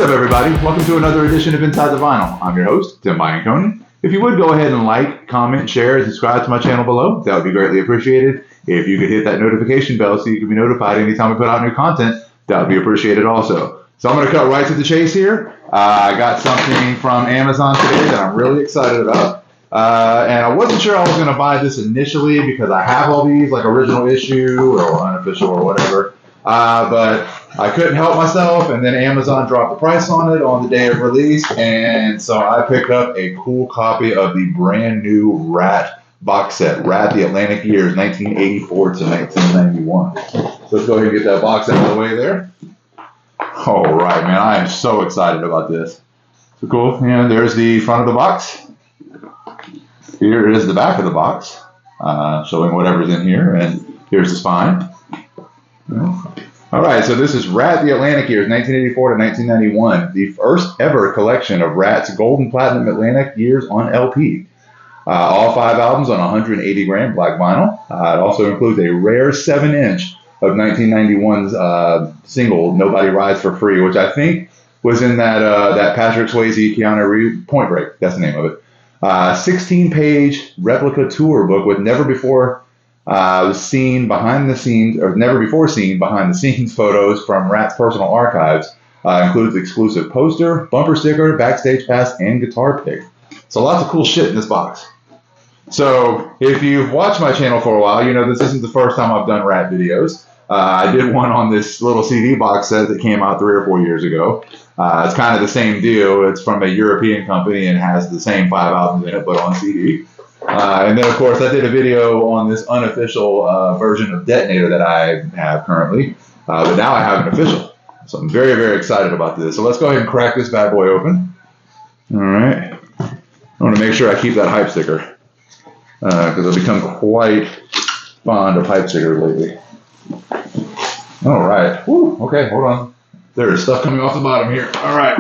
up, everybody? Welcome to another edition of Inside the Vinyl. I'm your host, Tim Bianconi. If you would go ahead and like, comment, share, and subscribe to my channel below, that would be greatly appreciated. If you could hit that notification bell so you can be notified anytime we put out new content, that would be appreciated also. So I'm going to cut right to the chase here. I got something from Amazon today that I'm really excited about. And I wasn't sure I was going to buy this initially because I have all these, like original issue or unofficial or whatever. But I couldn't help myself, and then Amazon dropped the price on it on the day of release, and so I picked up a cool copy of the brand new Ratt box set, Ratt the Atlantic Years, 1984 to 1991. So let's go ahead and get that box out of the way there. All right, man, I am so excited about this. So cool, and there's the front of the box. Here is the back of the box, showing whatever's in here, and here's the spine. All right, so this is Ratt the Atlantic Years, 1984 to 1991, the first ever collection of Ratt's Gold and Platinum Atlantic Years on LP. All 5 albums on 180 gram black vinyl. It also includes a rare 7-inch of 1991's single "Nobody Rides for Free," which I think was in that Patrick Swayze, Keanu Reeves Point Break. That's the name of it. 16-page replica tour book with never before seen behind the scenes photos from Ratt's personal archives. Includes exclusive poster, bumper sticker, backstage pass, and guitar pick. So lots of cool shit in this box. So if you've watched my channel for a while, you know this isn't the first time I've done Ratt videos. I did one on this little CD box set that came out 3 or 4 years ago. It's kind of the same deal. It's from a European company and has the same 5 albums in it, but on CD. And then, of course, I did a video on this unofficial version of Detonator that I have currently. But now I have an official. So I'm very, very excited about this. So let's go ahead and crack this bad boy open. All right. I want to make sure I keep that hype sticker because I've become quite fond of hype stickers lately. All right. Woo. Okay, hold on. There's stuff coming off the bottom here. All right.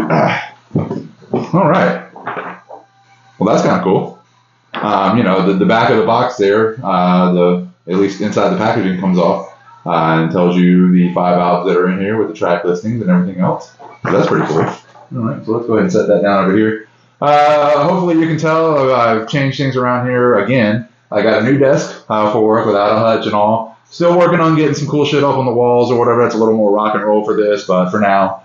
All right. Well, that's kind of cool. You know, the back of the box there, at least inside the packaging comes off and tells you the 5 albums that are in here with the track listings and everything else. So that's pretty cool. All right, so let's go ahead and set that down over here. Hopefully you can tell I've changed things around here again. I got a new desk for work without a hutch and all. Still working on getting some cool shit up on the walls or whatever. That's a little more rock and roll for this, but for now,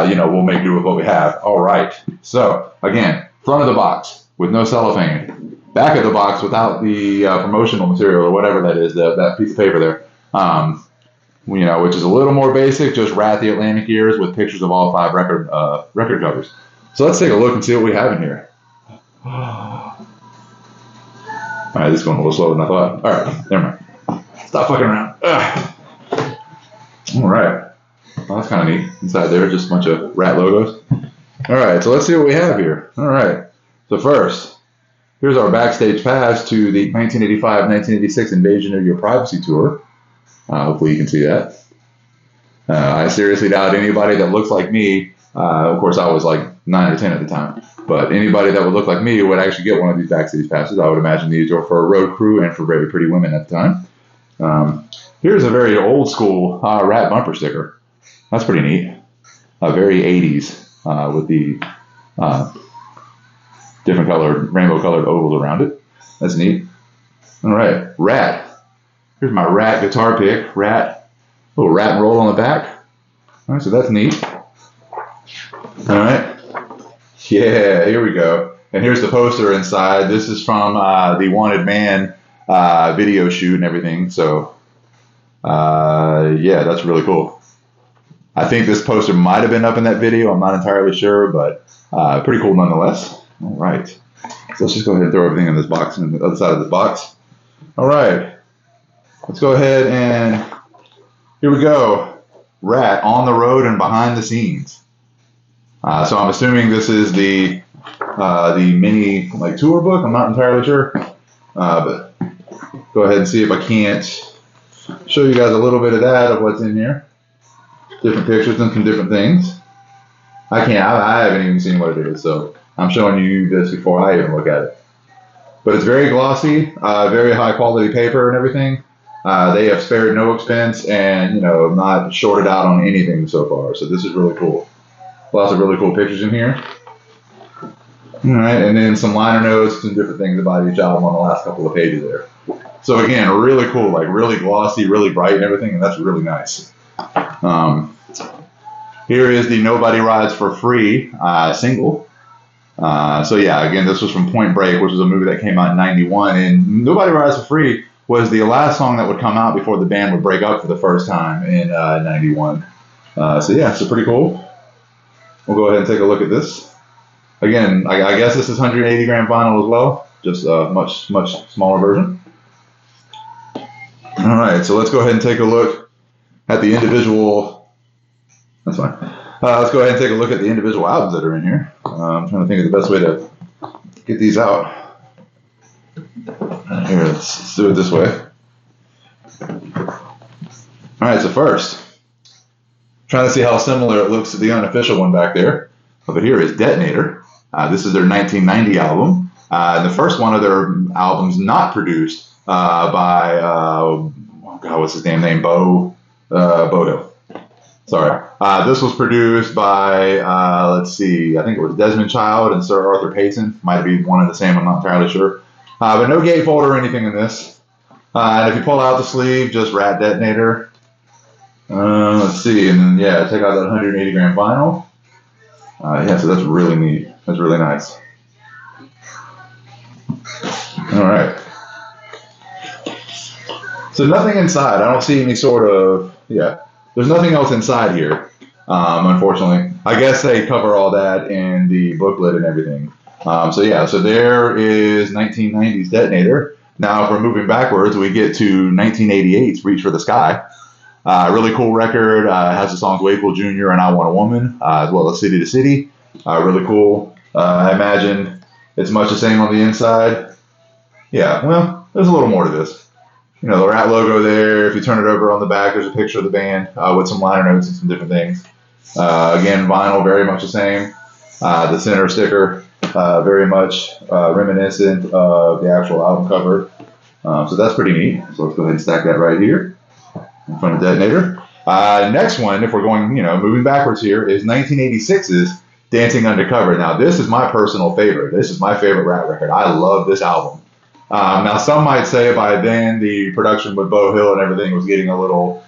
you know, we'll make do with what we have. All right. So again, front of the box with no cellophane. Back of the box without the promotional material or whatever that is, that piece of paper there. You know, which is a little more basic, just Ratt the Atlantic Years with pictures of all 5 record covers. So let's take a look and see what we have in here. All right, this is going a little slower than I thought. All right, never mind. Stop fucking around. Ugh. All right. Well, that's kind of neat. Inside there, just a bunch of Ratt logos. All right, so let's see what we have here. All right. So first, here's our backstage pass to the 1985-1986 Invasion of Your Privacy tour. Hopefully you can see that. I seriously doubt anybody that looks like me. Of course, I was like 9 or 10 at the time. But anybody that would look like me would actually get one of these backstage passes. I would imagine these are for a road crew and for very pretty women at the time. Here's a very old school Ratt bumper sticker. That's pretty neat. Very 80s with the different colored, rainbow colored ovals around it. That's neat. All right, Ratt. Here's my Ratt guitar pick. Ratt. Little Ratt and roll on the back. All right, so that's neat. All right. Yeah, here we go. And here's the poster inside. This is from the Wanted Man video shoot and everything. So, yeah, that's really cool. I think this poster might have been up in that video. I'm not entirely sure, but pretty cool nonetheless. All right. So let's just go ahead and throw everything in this box and the other side of this box. All right. Let's go ahead and here we go. Ratt on the road and behind the scenes. So I'm assuming this is the mini like tour book. I'm not entirely sure, but go ahead and see if I can't show you guys a little bit of that of what's in here. Different pictures and some different things. I haven't even seen what it is, so I'm showing you this before I even look at it. But it's very glossy, very high quality paper and everything. They have spared no expense and, you know, not shorted out on anything so far. So this is really cool. Lots of really cool pictures in here. All right, and then some liner notes and different things about each album on the last couple of pages there. So again, really cool, like really glossy, really bright and everything, and that's really nice. Here is the Nobody Rides for Free single. So yeah, again, this was from Point Break, which was a movie that came out in '91, and Nobody Rides for Free was the last song that would come out before the band would break up for the first time in '91. So yeah, so pretty cool. We'll go ahead and take a look at this. Again, I guess this is 180 gram vinyl as well, just a much smaller version. All right, so let's go ahead and take a look at the individual. That's fine. Let's go ahead and take a look at the individual albums that are in here. I'm trying to think of the best way to get these out. Here, let's do it this way. All right, so first, trying to see how similar it looks to the unofficial one back there. Over here is Detonator. This is their 1990 album. The first one of their albums not produced by, oh God, what's his name? Bodo. Sorry. This was produced by, let's see, I think it was Desmond Child and Sir Arthur Payson. Might be one and the same, I'm not entirely sure. But no gatefold or anything in this. And if you pull out the sleeve, just Ratt Detonator. Let's see, and then yeah, take out that 180 gram vinyl. Yeah, so that's really neat. That's really nice. All right. So nothing inside. I don't see any sort of, yeah. There's nothing else inside here, unfortunately. I guess they cover all that in the booklet and everything. So yeah, so there is 1990's Detonator. Now, if we're moving backwards, we get to 1988's Reach for the Sky. Really cool record. Has the songs Wakefield Jr. and I Want a Woman, as well as City to City. Really cool. I imagine it's much the same on the inside. Yeah, well, there's a little more to this. You know, the Ratt logo there. If you turn it over on the back, there's a picture of the band with some liner notes and some different things. Again, vinyl, very much the same. The center sticker, very much reminiscent of the actual album cover. So that's pretty neat. So let's go ahead and stack that right here in front of Detonator. Next one, if we're going, moving backwards here, is 1986's Dancing Undercover. Now, this is my personal favorite. This is my favorite Ratt record. I love this album. Now, some might say by then the production with Beau Hill and everything was getting a little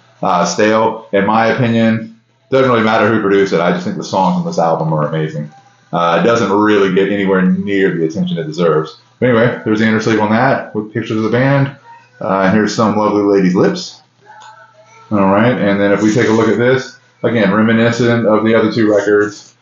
stale. In my opinion, it doesn't really matter who produced it. I just think the songs on this album are amazing. It doesn't really get anywhere near the attention it deserves. But anyway, there's the inner sleeve on that with pictures of the band. Here's some lovely ladies' lips. All right, and then if we take a look at this, again, reminiscent of the other two records.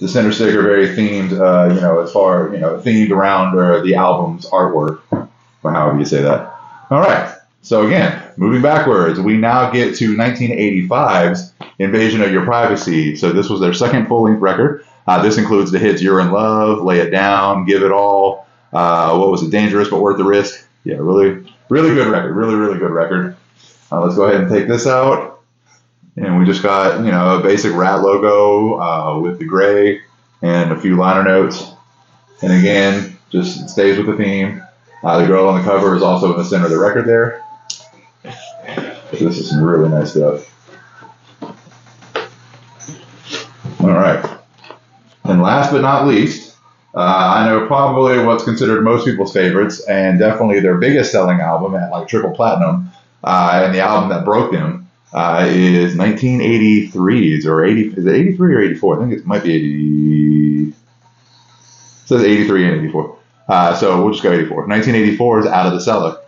The center sticker very themed, themed around the album's artwork, or however you say that. All right, so again, moving backwards, we now get to 1985's Invasion of Your Privacy. So this was their second full-length record. This includes the hits You're in Love, Lay It Down, Give It All, what was it, Dangerous But Worth the Risk. Yeah, really good record, really good record. Let's go ahead and take this out. And we just got, a basic Ratt logo with the gray and a few liner notes. And again, just stays with the theme. The girl on the cover is also in the center of the record there. This is some really nice stuff. All right. And last but not least, I know probably what's considered most people's favorites and definitely their biggest selling album at like triple platinum, and the album that broke them. Is 1983's or 80? Is it 83 or 84? I think it might be 80. It says 83 and 84. So we'll just go 84. 1984 is Out of the Cellar.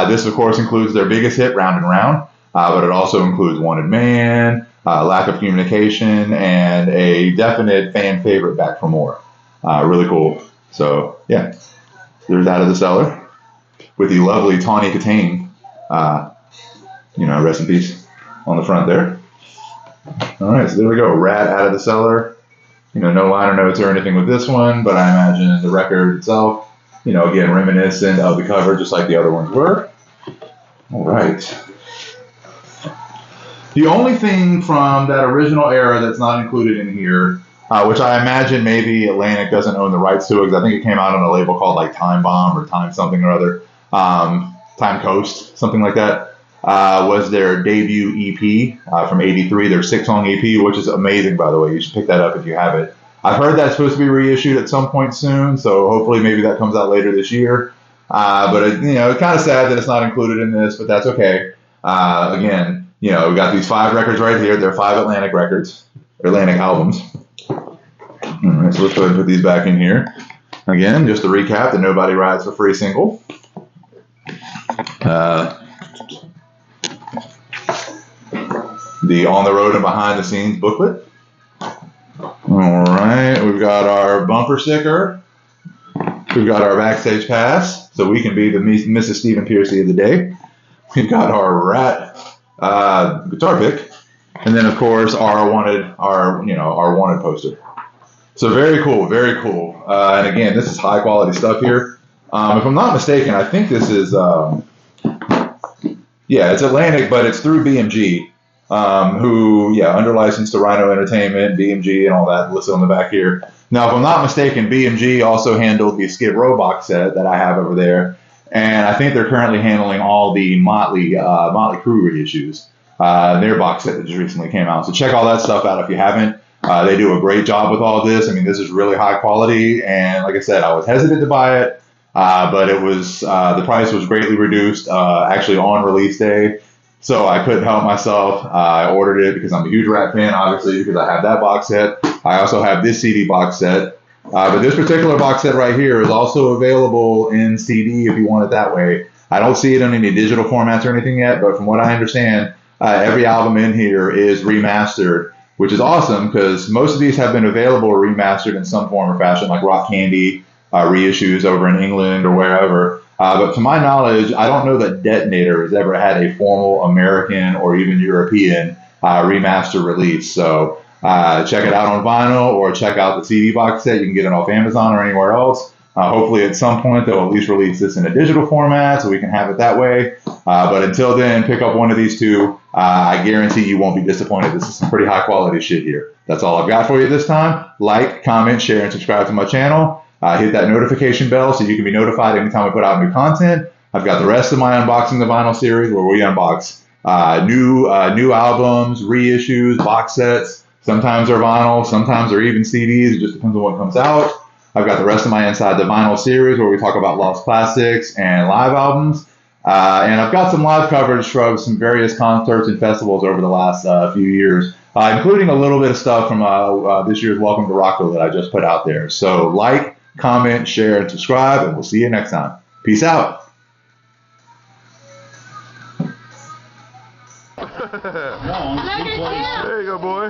This, of course, includes their biggest hit, Round and Round, but it also includes Wanted Man, Lack of Communication, and a definite fan favorite, Back for More. Really cool. So yeah, there's Out of the Cellar with the lovely Tawny Katane. Rest in peace. On the front there. All right, so there we go. Ratt, Out of the Cellar. No liner notes or anything with this one, but I imagine the record itself, again, reminiscent of the cover, just like the other ones were. All right. The only thing from that original era that's not included in here, which I imagine maybe Atlantic doesn't own the rights to, because I think it came out on a label called like Time Bomb or Time something or other, Time Coast, something like that. was their debut EP from '83, their 6-song EP, which is amazing, by the way. You should pick that up if you have it. I've heard that's supposed to be reissued at some point soon, so hopefully maybe that comes out later this year. But it's kind of sad that it's not included in this, but that's okay. Again, we got these 5 records right here. They're 5 Atlantic records, Atlantic albums. All right, so let's go ahead and put these back in here. Again, just to recap, the Nobody Rides for Free single. The On the Road and Behind the Scenes booklet. All right, we've got our bumper sticker. We've got our backstage pass, so we can be the Mrs. Stephen Piercy of the day. We've got our Ratt guitar pick, and then of course our wanted poster. So very cool, very cool. And again, this is high quality stuff here. If I'm not mistaken, I think this is it's Atlantic, but it's through BMG. Under license to Rhino Entertainment, BMG, and all that listed on the back here. Now, if I'm not mistaken, BMG also handled the Skid Row box set that I have over there, and I think they're currently handling all the Motley Crue reissues. Their box set that just recently came out. So check all that stuff out if you haven't. They do a great job with all this. I mean, this is really high quality, and like I said, I was hesitant to buy it, but it was the price was greatly reduced actually on release day. So I couldn't help myself. I ordered it because I'm a huge Ratt fan, obviously, because I have that box set. I also have this CD box set. But this particular box set right here is also available in CD if you want it that way. I don't see it in any digital formats or anything yet, but from what I understand, every album in here is remastered, which is awesome because most of these have been available or remastered in some form or fashion, like Rock Candy reissues over in England or wherever. But to my knowledge, I don't know that Detonator has ever had a formal American or even European remaster release. So check it out on vinyl or check out the CD box set. You can get it off Amazon or anywhere else. Hopefully at some point they'll at least release this in a digital format so we can have it that way. But until then, pick up one of these two. I guarantee you won't be disappointed. This is some pretty high quality shit here. That's all I've got for you this time. Like, comment, share, and subscribe to my channel. Hit that notification bell so you can be notified anytime I put out new content. I've got the rest of my Unboxing the Vinyl series where we unbox new albums, reissues, box sets. Sometimes they're vinyl, sometimes they're even CDs. It just depends on what comes out. I've got the rest of my Inside the Vinyl series where we talk about lost classics and live albums. And I've got some live coverage from some various concerts and festivals over the last few years, including a little bit of stuff from this year's Welcome to Rockville that I just put out there. So like, comment, share, and subscribe, and we'll see you next time. Peace out. There you go, boy.